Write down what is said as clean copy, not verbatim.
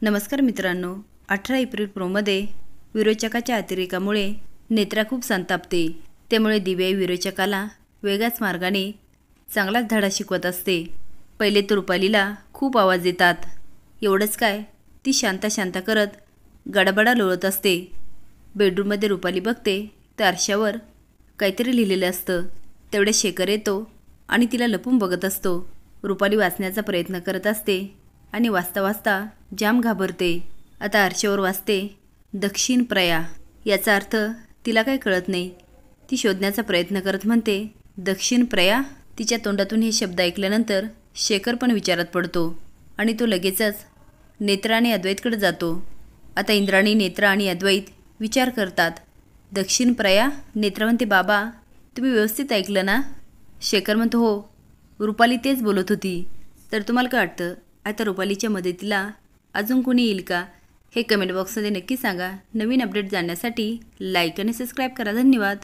नमस्कार मित्रांनो, 18 एप्रिल प्रोमध्ये विरोचकाच्या अतिरेकामुळे नेत्रा खूप संतापते. त्यामुळे दिव्या विरोचकाला वेगळ्याच मार्गाने चांगलाच धडा शिकवत असते. पहिले तर रुपालीला खूप आवाज येतात. एवढंच काय, ती शांता करत गडाबडा लोळत असते. बेडरूममध्ये रुपाली बघते तर आरशावर काहीतरी लिहिलेलं असतं. तेवढे शेखर येतो आणि तिला लपून बघत असतो. रुपाली वाचण्याचा प्रयत्न करत असते आणि वाचता जाम घाबरते. आता आरशावर वाचते दक्षिण प्रया. याचा अर्थ तिला काही कळत नाही. ती शोधण्याचा प्रयत्न करत म्हणते दक्षिण प्रया. तिच्या तोंडातून हे शब्द ऐकल्यानंतर शेखर पण विचारात पडतो आणि तो लगेचच नेत्रा आणि अद्वैतकडे जातो. आता इंद्राणी, नेत्रा आणि अद्वैत विचार करतात. दक्षिण प्रया. नेत्रा म्हणते बाबा तुम्ही व्यवस्थित ऐकलं ना? शेखर म्हणतो हो, रुपाली तेच बोलत होती. तर तुम्हाला काय वाटतं, आता रुपालीच्या मदतीला अजून कोणी येईल का? हे कमेंट बॉक्समध्ये नक्की सांगा. नवीन अपडेट जाणण्यासाठी लाईक आणि सबस्क्राईब करा. धन्यवाद.